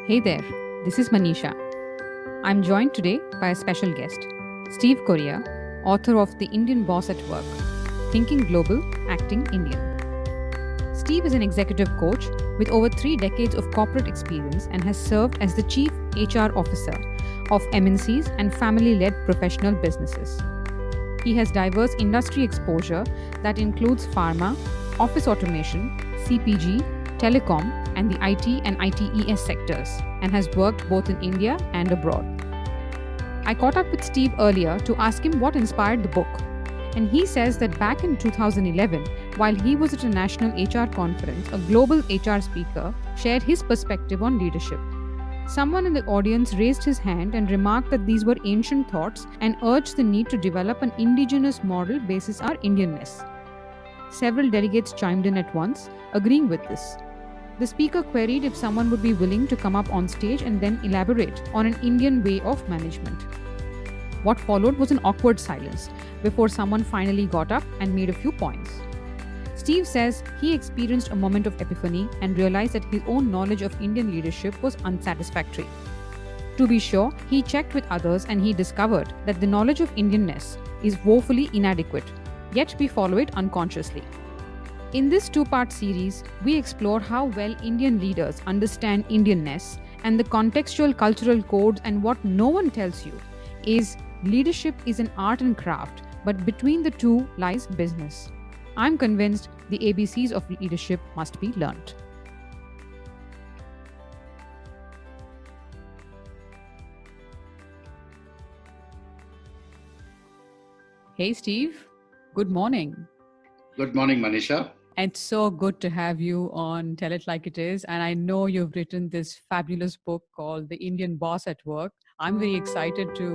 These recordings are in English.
Hey there, this is Manisha. I'm joined today by a special guest, Steve Correa, author of The Indian Boss at Work, Thinking Global, Acting Indian. Steve is an executive coach with over 3 decades of corporate experience and has served as the Chief HR Officer of MNCs and family-led professional businesses. He has diverse industry exposure that includes pharma, office automation, CPG, telecom, and the IT and ITES sectors, and has worked both in India and abroad. I caught up with Steve earlier to ask him what inspired the book, and he says that back in 2011, while he was at a national HR conference, a global HR speaker shared his perspective on leadership. Someone in the audience raised his hand and remarked that these were ancient thoughts and urged the need to develop an indigenous model basis our Indian-ness. Several delegates chimed in at once, agreeing with this. The speaker queried if someone would be willing to come up on stage and then elaborate on an Indian way of management. What followed was an awkward silence before someone finally got up and made a few points. Steve says he experienced a moment of epiphany and realized that his own knowledge of Indian leadership was unsatisfactory. To be sure, he checked with others and he discovered that the knowledge of Indian-ness is woefully inadequate, yet we follow it unconsciously. In this 2-part series, we explore how well Indian leaders understand Indian-ness and the contextual cultural codes, and what no one tells you is leadership is an art and craft, but between the two lies business. I'm convinced the ABCs of leadership must be learnt. Hey Steve, good morning. Good morning, Manisha. It's so good to have you on Tell It Like It Is. And I know you've written this fabulous book called The Indian Boss at Work. I'm very excited to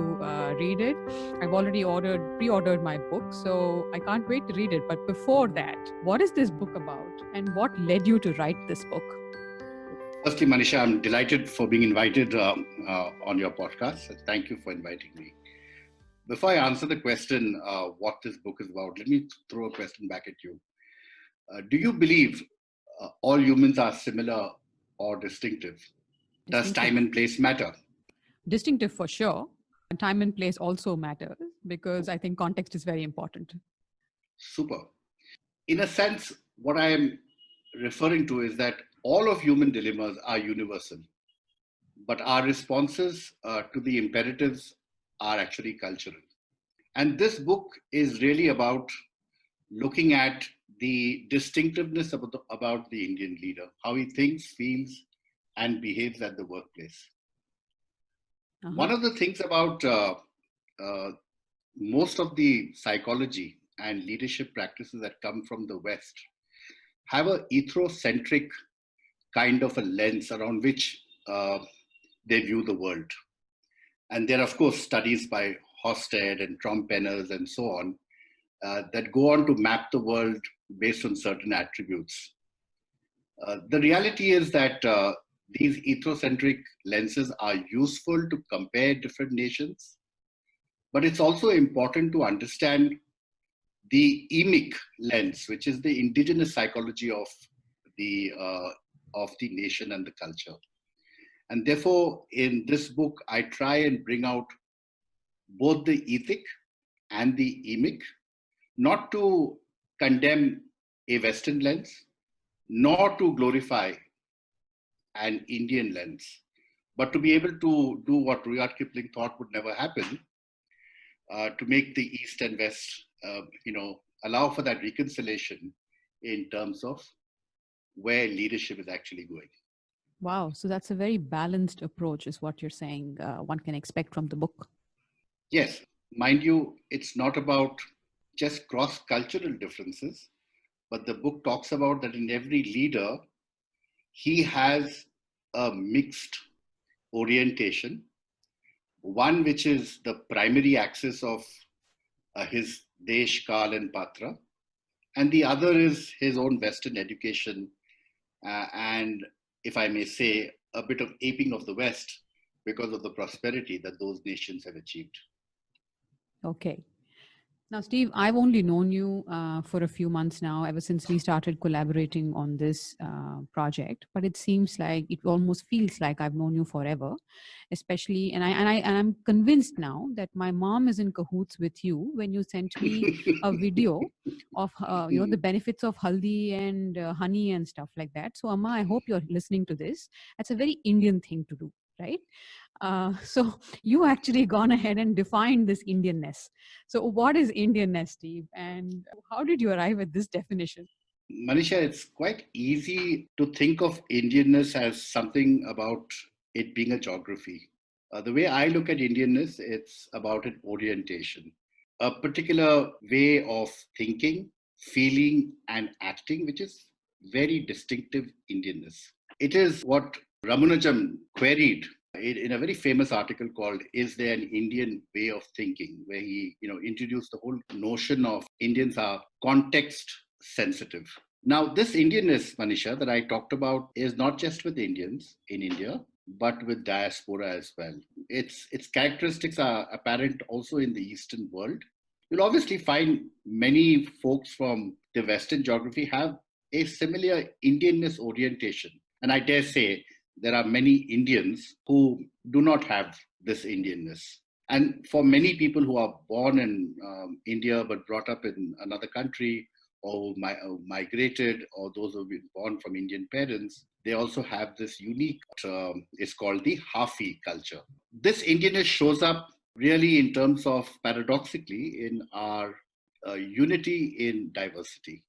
read it. I've already pre-ordered my book, so I can't wait to read it. But before that, what is this book about and what led you to write this book? Firstly, Manisha, I'm delighted for being invited on your podcast. Thank you for inviting me. Before I answer the question, what this book is about, let me throw a question back at you. Do you believe all humans are similar or distinctive? Does time and place matter? Distinctive for sure. And time and place also matters because I think context is very important. Super. In a sense, what I am referring to is that all of human dilemmas are universal, but our responses to the imperatives are actually cultural. And this book is really about looking at the distinctiveness about the Indian leader, how he thinks, feels, and behaves at the workplace. One of the things about most of the psychology and leadership practices that come from the West have an ethnocentric kind of a lens around which they view the world. And there are, of course, studies by Hofstede and Trompenners and so on that go on to map the world based on certain attributes. The reality is that these ethnocentric lenses are useful to compare different nations, but it's also important to understand the emic lens, which is the indigenous psychology of the nation and the culture. And therefore, in this book, I try and bring out both the ethic and the emic, not to condemn a Western lens, nor to glorify an Indian lens, but to be able to do what Rudyard Kipling thought would never happen, to make the East and West, allow for that reconciliation in terms of where leadership is actually going. Wow. So that's a very balanced approach is what you're saying one can expect from the book. Yes. Mind you, it's not about just cross-cultural differences, but the book talks about that in every leader, he has a mixed orientation. One which is the primary axis of his Desh, Kaal and Patra, and the other is his own Western education and, if I may say, a bit of aping of the West because of the prosperity that those nations have achieved. Okay. Now, Steve, I've only known you for a few months now, ever since we started collaborating on this project. But it seems like it almost feels like I've known you forever, especially. And I'm convinced now that my mom is in cahoots with you when you sent me a video of the benefits of haldi and honey and stuff like that. So, Amma, I hope you're listening to this. That's a very Indian thing to do, right? So you actually gone ahead and defined this Indian-ness. So what is Indian-ness, Steve? And how did you arrive at this definition? Manisha, it's quite easy to think of Indianness as something about it being a geography. The way I look at Indianness, it's about an orientation, a particular way of thinking, feeling, and acting, which is very distinctive Indianness. It is what Ramanujam queried in a very famous article called "Is There an Indian Way of Thinking?" where he, introduced the whole notion of Indians are context sensitive. Now, this Indianness, Manisha, that I talked about is not just with Indians in India, but with diaspora as well. Its characteristics are apparent also in the Eastern world. You'll obviously find many folks from the Western geography have a similar Indianness orientation. And I dare say there are many Indians who do not have this Indianness. And for many people who are born in India but brought up in another country, or migrated, or those who have been born from Indian parents, they also have this unique, it's called the Hafi culture. This Indianness shows up really in terms of, paradoxically, in our unity in diversity.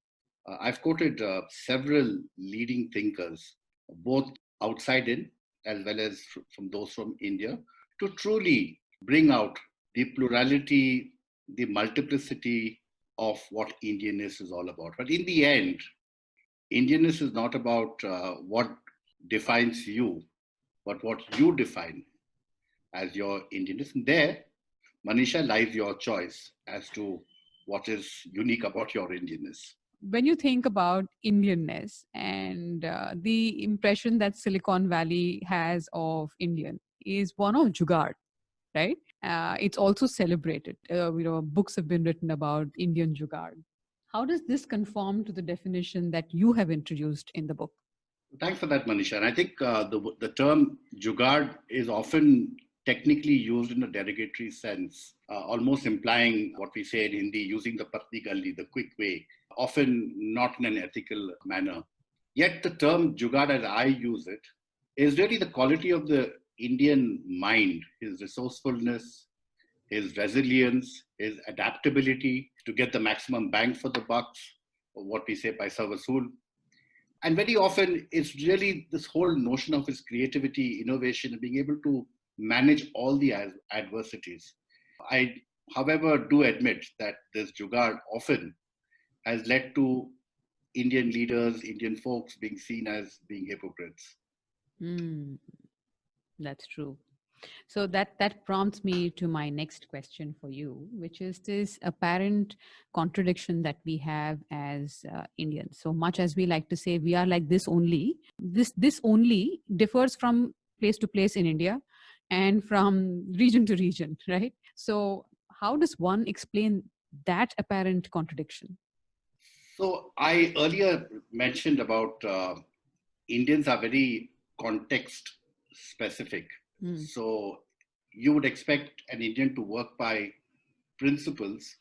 I've quoted several leading thinkers, both outside in as well as from those from India, to truly bring out the plurality, the multiplicity of what Indianness is all about. But in the end, Indianness is not about what defines you, but what you define as your Indianness. And there, Manisha, lies your choice as to what is unique about your Indianness. When you think about Indian-ness and the impression that Silicon Valley has of Indian is one of jugaad, right? It's also celebrated. Books have been written about Indian jugaad. How does this conform to the definition that you have introduced in the book? Thanks for that, Manisha. And I think the term jugaad is often technically used in a derogatory sense, almost implying what we say in Hindi, using the patni galli, the quick way, often not in an ethical manner. Yet the term jugaad, as I use it, is really the quality of the Indian mind, his resourcefulness, his resilience, his adaptability to get the maximum bang for the bucks, or what we say paisa vasool. And very often it's really this whole notion of his creativity, innovation, and being able to manage all the adversities. I, however, do admit that this jugaad often has led to Indian leaders, Indian folks being seen as being hypocrites. That's true. So that prompts me to my next question for you, which is this apparent contradiction that we have as Indians. So much as we like to say we are like this only, this only differs from place to place in India and from region to region, right? So how does one explain that apparent contradiction? So I earlier mentioned about Indians are very context specific. So you would expect an Indian to work by principles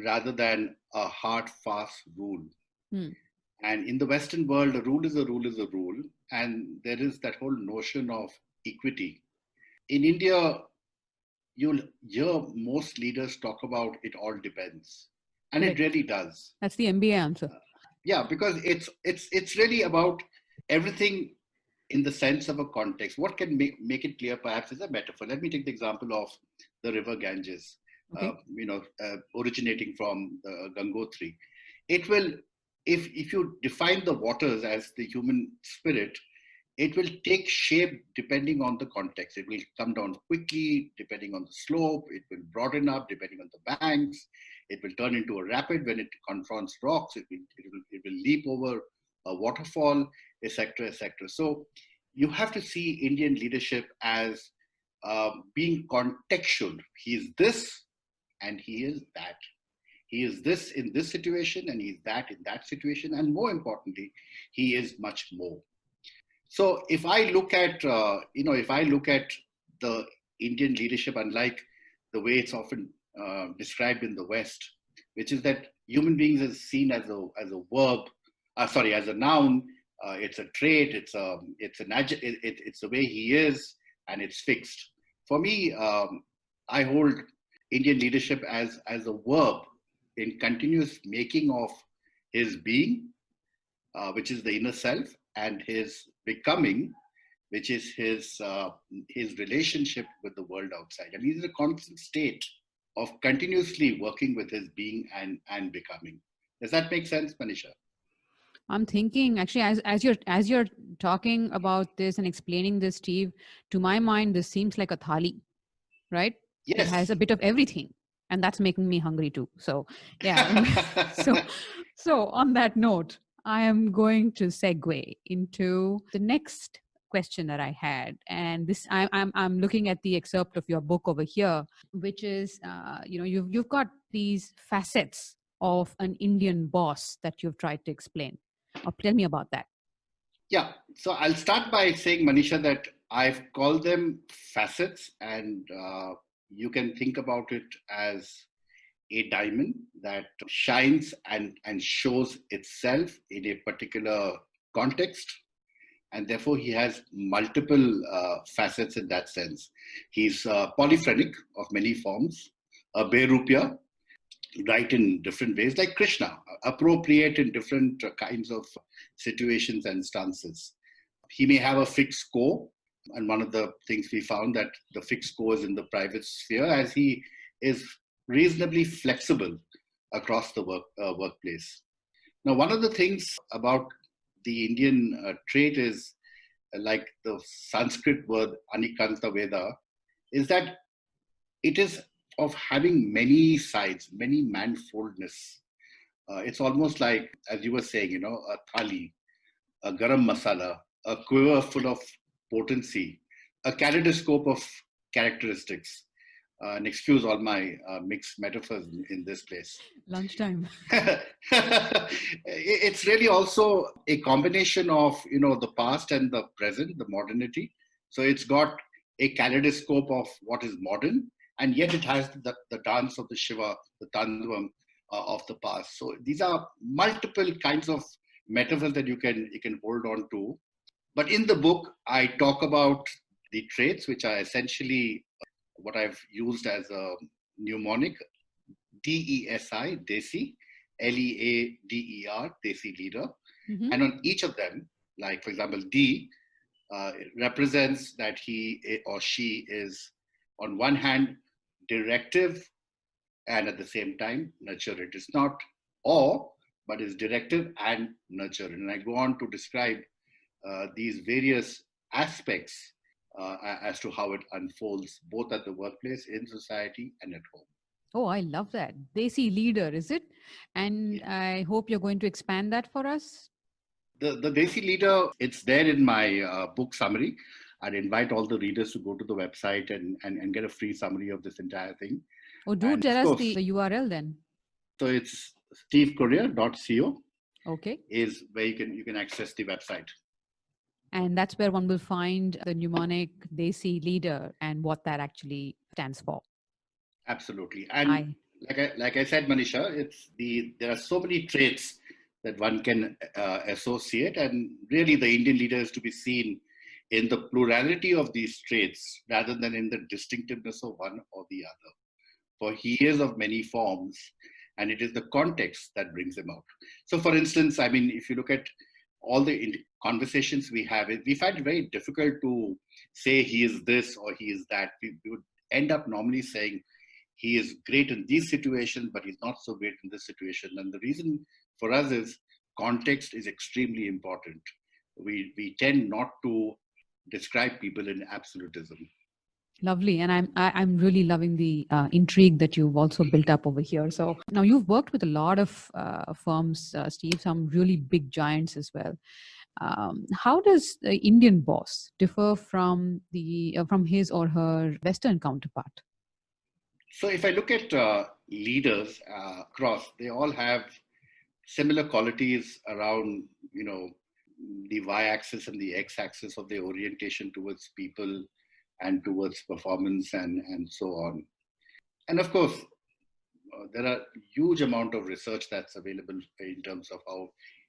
rather than a hard, fast rule. And in the Western world, a rule is a rule is a rule. And there is that whole notion of equity. In India, you'll hear most leaders talk about it all depends. And it really does. That's the MBA answer. Yeah, because it's really about everything in the sense of a context. What can make it clear perhaps is a metaphor. Let me take the example of the river Ganges, originating from the Gangotri. It will, if you define the waters as the human spirit, it will take shape depending on the context. It will come down quickly depending on the slope. It will broaden up depending on the banks. It will turn into a rapid when it confronts rocks. It will leap over a waterfall, etc., etc. So you have to see Indian leadership as being contextual. He is this and he is that. He is this in this situation, and he's that in that situation, and more importantly, he is much more. So if I look at, if I look at the Indian leadership, unlike the way it's often described in the West, which is that human beings is seen as a verb, as a noun. It's a trait. It's the way he is, and it's fixed. For me, I hold Indian leadership as a verb in continuous making of his being, which is the inner self, and his becoming, which is his relationship with the world outside. And he's in a constant state of continuously working with his being and becoming. Does that make sense, Manisha? I'm thinking actually as you're talking about this and explaining this, Steve, to my mind, this seems like a thali, right? It has Yes. a bit of everything, and that's making me hungry too. So yeah. so on that note, I am going to segue into the next question that I had, and this I'm looking at the excerpt of your book over here, which is you've got these facets of an Indian boss that you've tried to explain. Tell me about that. Yeah. So I'll start by saying, Manisha, that I've called them facets, and you can think about it as a diamond that shines and shows itself in a particular context. And therefore, he has multiple facets in that sense. He's polyphrenic of many forms, a Berupya, right in different ways, like Krishna, appropriate in different kinds of situations and stances. He may have a fixed core, and one of the things we found that the fixed core is in the private sphere, as he is reasonably flexible across the workplace. Now, one of the things about the Indian trait is, like the Sanskrit word Anikanta Veda, is that it is of having many sides, many manifoldness. It's almost like, as you were saying, a thali, a garam masala, a quiver full of potency, a kaleidoscope of characteristics. And excuse all my mixed metaphors in this place. Lunchtime. It's really also a combination of the past and the present, the modernity. So it's got a kaleidoscope of what is modern, and yet it has the dance of the Shiva, the Tandvam of the past. So these are multiple kinds of metaphors that you can hold on to. But in the book, I talk about the traits, which are essentially what I've used as a mnemonic: DESI, DESI, LEADER, DESI leader. Mm-hmm. And on each of them, like for example, D represents that he or she is, on one hand, directive and at the same time nurture. It is not or, but is directive and nurture. And I go on to describe these various aspects as to how it unfolds both at the workplace, in society, and at home. Oh, I love that. Desi leader, is it? And Yeah. I hope you're going to expand that for us. The DESI leader, it's there in my book summary. I'd invite all the readers to go to the website and get a free summary of this entire thing. Oh, do And tell of us course, the URL then. so it's stevecorrea.co Okay. is where you can access the website. And that's where one will find the mnemonic Desi leader and what that actually stands for. Absolutely. And like I said, Manisha, there are so many traits that one can associate, and really the Indian leader is to be seen in the plurality of these traits rather than in the distinctiveness of one or the other. For he is of many forms, and it is the context that brings him out. So, for instance, I mean, if you look at all the conversations we have, we find it very difficult to say he is this or he is that. We would end up normally saying he is great in these situations, but he's not so great in this situation. And the reason for us is context is extremely important. We tend not to describe people in absolutism. Lovely. And I'm really loving the intrigue that you've also built up over here. So now you've worked with a lot of firms, Steve, some really big giants as well. How does the Indian boss differ from from his or her Western counterpart? So if I look at leaders across, they all have similar qualities around, the y-axis and the x-axis of their orientation towards people and towards performance and so on. And of course, there are huge amount of research that's available in terms of how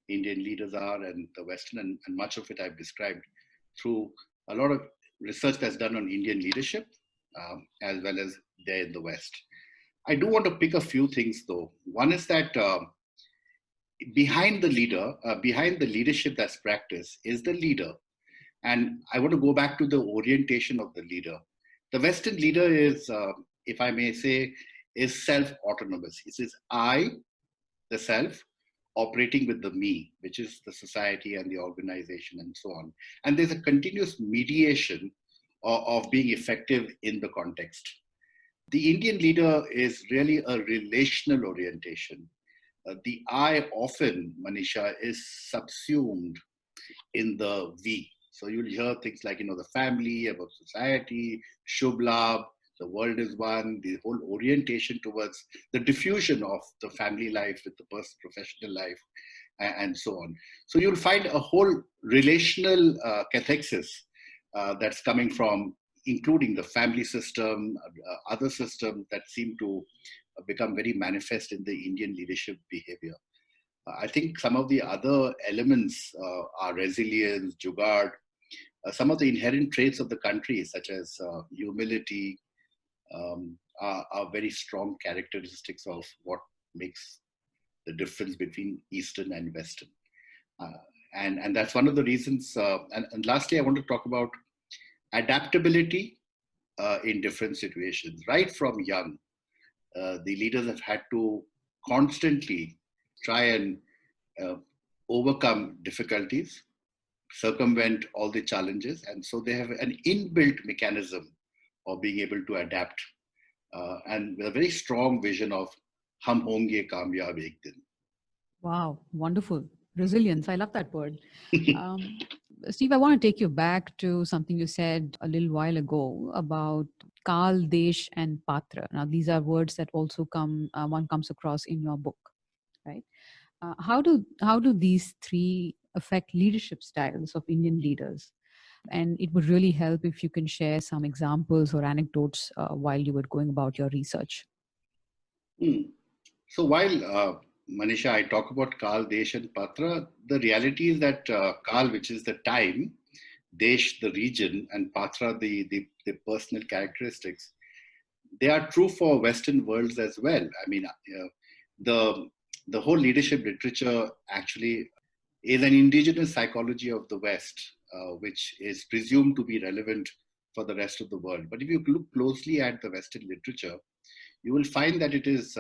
Indian leaders are and the Western, and much of it I've described through a lot of research that's done on Indian leadership, as well as there in the West. I do want to pick a few things though. One is that behind the leadership that's practiced is the leader. And I want to go back to the orientation of the leader. The Western leader is, if I may say, is self-autonomous. It is I, the self, operating with the me, which is the society and the organization and so on. And there's a continuous mediation of being effective in the context. The Indian leader is really a relational orientation. The I often, Manisha, is subsumed in the we. So you'll hear things like, the family, about society, Shubh Labh, the world is one, the whole orientation towards the diffusion of the family life with the professional life and so on. So you'll find a whole relational cathexis that's coming from, including the family system, other systems that seem to become very manifest in the Indian leadership behavior. I think some of the other elements are resilience, jugaad, some of the inherent traits of the country, such as humility, are very strong characteristics of what makes the difference between Eastern and Western. And that's one of the reasons. And lastly, I want to talk about adaptability in different situations. Right from young, the leaders have had to constantly try and overcome difficulties, circumvent all the challenges, and so they have an inbuilt mechanism of being able to adapt, and with a very strong vision of hum honge kamyab ek din. Wow, wonderful. Resilience. I love that word. Steve, I want to take you back to something you said a little while ago about Kaal, Desh, and Patra. Now, these are words that also one comes across in your book, right? How do these three affect leadership styles of Indian leaders? And it would really help if you can share some examples or anecdotes while you were going about your research. So while Manisha, I talk about Kaal, Desh, and Patra, the reality is that Kaal, which is the time, Desh, the region, and Patra, the personal characteristics, they are true for Western worlds as well. I mean, the whole leadership literature actually is an indigenous psychology of the West, which is presumed to be relevant for the rest of the world. But if you look closely at the Western literature, you will find that it is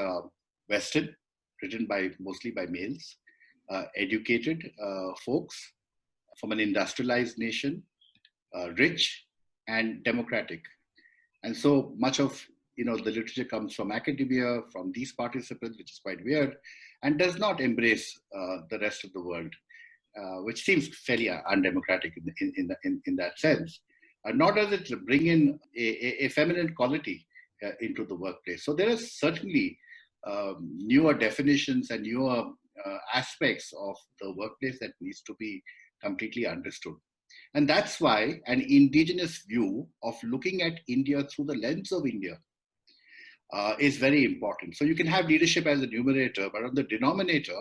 Western, written mostly by males, educated folks from an industrialized nation, rich and democratic. And so much of the literature comes from academia, from these participants, which is quite weird, and does not embrace the rest of the world, which seems fairly undemocratic in that sense. Nor does it bring in a feminine quality into the workplace. So there are certainly newer definitions and newer aspects of the workplace that needs to be completely understood. And that's why an indigenous view of looking at India through the lens of India is very important. So you can have leadership as a numerator, but on the denominator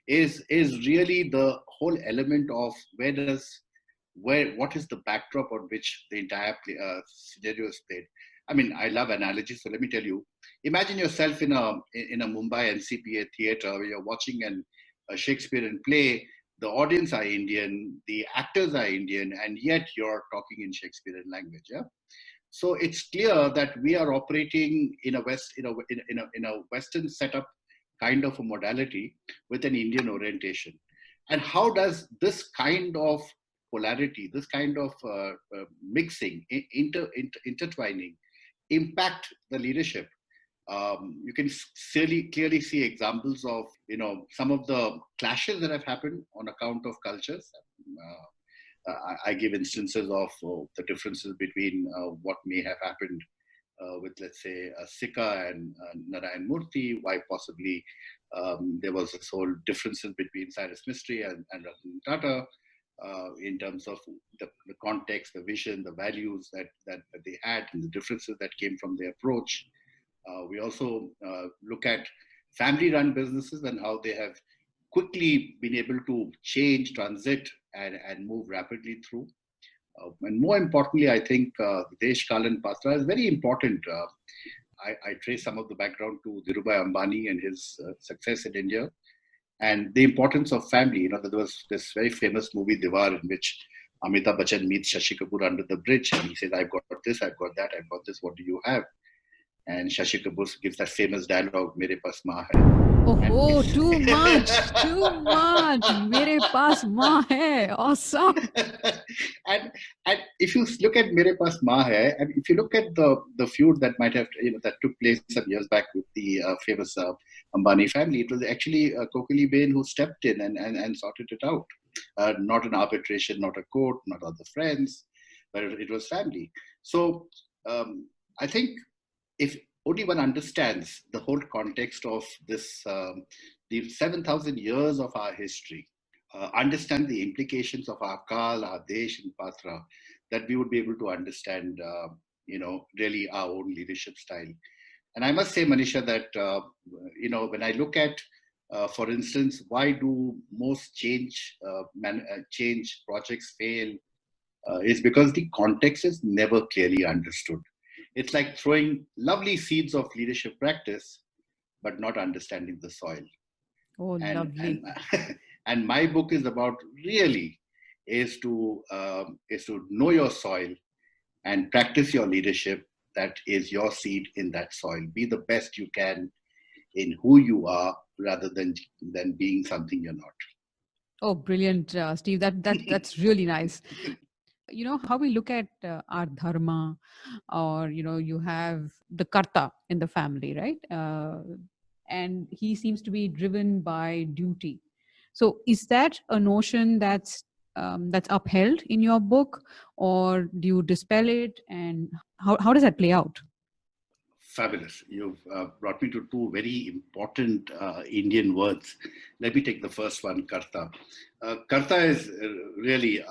is really the whole element of what is the backdrop on which the entire scenario is played. I mean, I love analogies, so let me tell you. Imagine yourself in a Mumbai NCPA theater where you're watching a Shakespearean play. The audience are Indian, the actors are Indian, and yet you're talking in Shakespearean language. Yeah. So it's clear that we are operating in a Western setup kind of a modality with an Indian orientation. And how does this kind of polarity, this kind of mixing, intertwining, impact the leadership? You can clearly see examples of some of the clashes that have happened on account of cultures. I give instances of the differences between what may have happened with, let's say, Sikha and Narayan Murthy, why possibly there was this whole differences between Cyrus Mistry and Ratan Tata in terms of the context, the vision, the values that they had, and the differences that came from their approach. We also look at family-run businesses and how they have quickly been able to change, transit, and move rapidly through. And more importantly, I think Desh, Kaal and Patra is very important. I trace some of the background to Dhirubhai Ambani and his success in India, and the importance of family. There was this very famous movie Diwar in which Amitabh Bachchan meets Shashi Kapoor under the bridge, and he says, "I've got this, I've got that, I've got this. What do you have?" And Shashi Kapoor gives that famous dialogue, "Mere paas maa hai." Oh, too much, too much. Mere paas maa hai. Awesome. and if you look at Mere Paas Maa Hai, and if you look at the feud that might have that took place some years back with the famous Ambani family, it was actually Kokili Bain who stepped in and sorted it out. Not an arbitration, not a court, not other friends, but it was family. So I think if only one understands the whole context of this, the 7,000 years of our history, understand the implications of our Kaal, our Desh and Patra, that we would be able to understand, really our own leadership style. And I must say, Manisha, that, when I look at, for instance, why do most change projects fail, is because the context is never clearly understood. It's like throwing lovely seeds of leadership practice, but not understanding the soil. Oh, lovely. And my book is about really is to know your soil and practice your leadership. That is your seed in that soil. Be the best you can in who you are, rather than being something you're not. Oh, brilliant, Steve. That's really nice. How we look at our dharma, or you have the karta in the family, right? And he seems to be driven by duty. So is that a notion that's upheld in your book, or do you dispel it, and how does that play out? Fabulous. You've brought me to two very important Indian words. Let me take the first one, Karta. Karta is really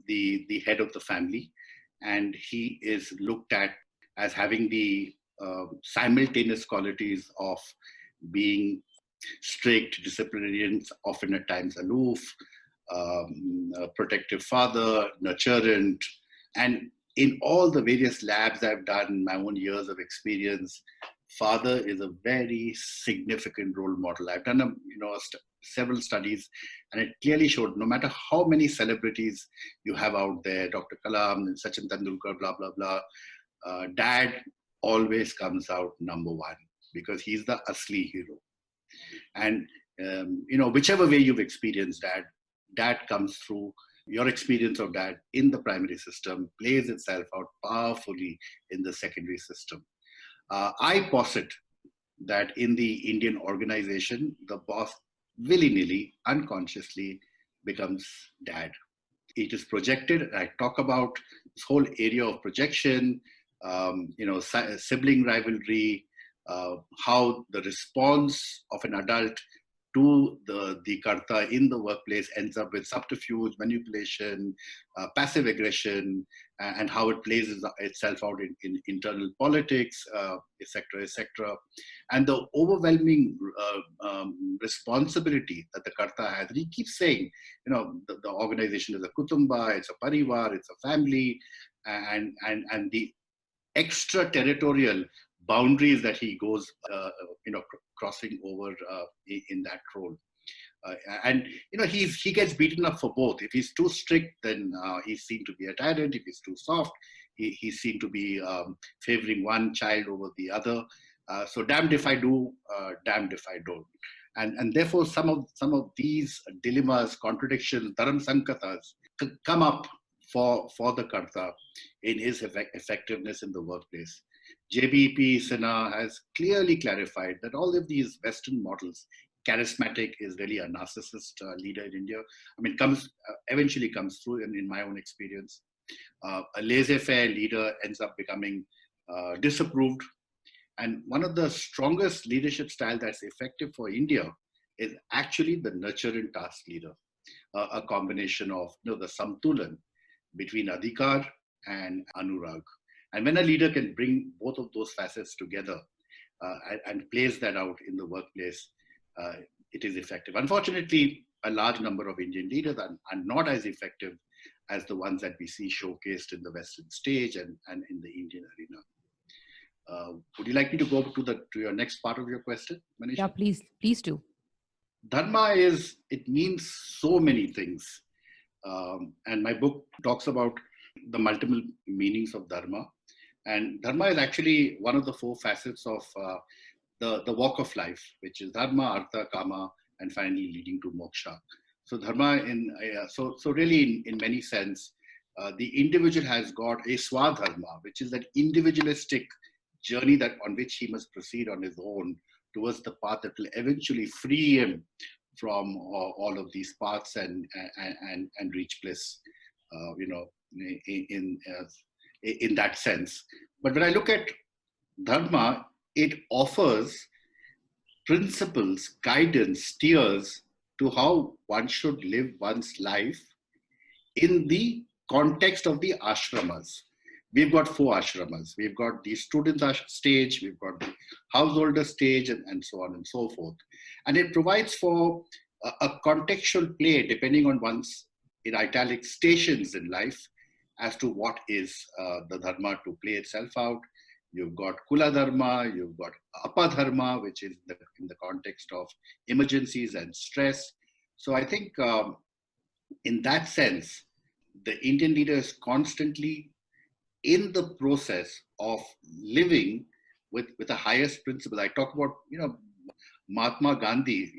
the head of the family, and he is looked at as having the simultaneous qualities of being strict, disciplinarian, often at times aloof, a protective father, nurturant, and in all the various labs I've done, my own years of experience, father is a very significant role model. I've done several studies, and it clearly showed no matter how many celebrities you have out there, Dr. Kalam and Sachin Tendulkar, blah, blah, blah, dad always comes out number one because he's the asli hero. And, whichever way you've experienced dad comes through. Your experience of dad in the primary system plays itself out powerfully in the secondary system. I posit that in the Indian organization, the boss willy-nilly, unconsciously becomes dad. It is projected, and I talk about this whole area of projection, sibling rivalry, how the response of an adult to the karta in the workplace ends up with subterfuge, manipulation, passive aggression, and how it plays itself out in internal politics, etc., etc. And the overwhelming responsibility that the karta has. And he keeps saying, the organization is a kutumba, it's a parivar, it's a family, and the extra territorial boundaries that he goes, crossing over in that role. And he gets beaten up for both. If he's too strict, then he's seen to be a tyrant. If he's too soft, he's seen to be favoring one child over the other. So damned if I do, damned if I don't. And therefore, some of these dilemmas, contradictions, dharam sankatas come up for the karta in his effectiveness in the workplace. JBP Sinha has clearly clarified that all of these Western models, charismatic is really a narcissist leader in India. I mean, eventually comes through in my own experience. A laissez-faire leader ends up becoming disapproved. And one of the strongest leadership style that's effective for India is actually the nurture and task leader, a combination of the samtulan between adhikar and anurag. And when a leader can bring both of those facets together and plays that out in the workplace, it is effective. Unfortunately, a large number of Indian leaders are not as effective as the ones that we see showcased in the Western stage and in the Indian arena. Would you like me to go to your next part of your question, Manisha? Yeah, please do. Dharma it means so many things. And my book talks about the multiple meanings of Dharma. And Dharma is actually one of the four facets of the walk of life, which is Dharma, Artha, Kama, and finally leading to Moksha. So Dharma, so really in many sense, the individual has got a Swadharma, which is that individualistic journey on which he must proceed on his own towards the path that will eventually free him from all of these paths and reach bliss, in that sense. But when I look at Dharma, it offers principles, guidance, steers to how one should live one's life in the context of the ashramas. We've got 4 ashramas. We've got the student stage, we've got the householder stage, and so on and so forth. And it provides for a contextual play depending on one's, in italic, stations in life as to what is the dharma to play itself out. You've got Kula Dharma, you've got Apadharma, which is in the context of emergencies and stress. So I think in that sense, the Indian leader is constantly in the process of living with the highest principle. I talk about, Mahatma Gandhi,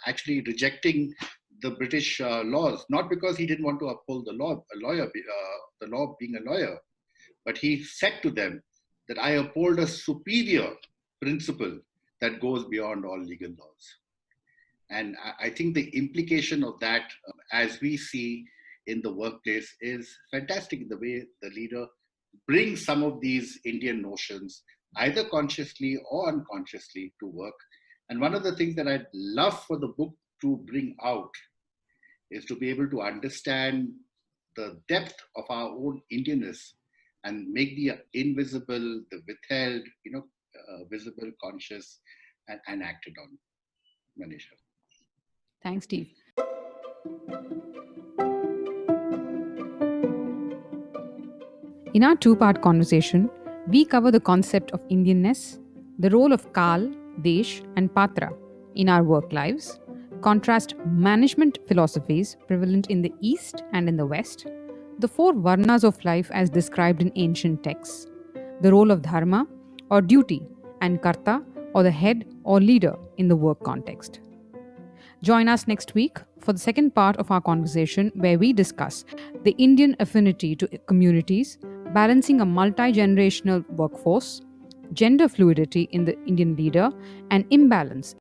actually rejecting the British laws, not because he didn't want to uphold the law, the law being a lawyer, but he said to them that I uphold a superior principle that goes beyond all legal laws. And I think the implication of that, as we see in the workplace, is fantastic in the way the leader brings some of these Indian notions, either consciously or unconsciously, to work. And one of the things that I'd love for the book to bring out is to be able to understand the depth of our own Indian-ness and make the invisible, the withheld, visible, conscious, and acted on. Manisha. Thanks, Steve. In our 2-part conversation, we cover the concept of Indian-ness, the role of Kaal, Desh, and Patra in our work lives, contrast management philosophies prevalent in the East and in the West, the 4 varnas of life as described in ancient texts, the role of Dharma or duty, and Karta or the head or leader in the work context. Join us next week for the second part of our conversation, where we discuss the Indian affinity to communities, balancing a multi-generational workforce, gender fluidity in the Indian leader, and imbalance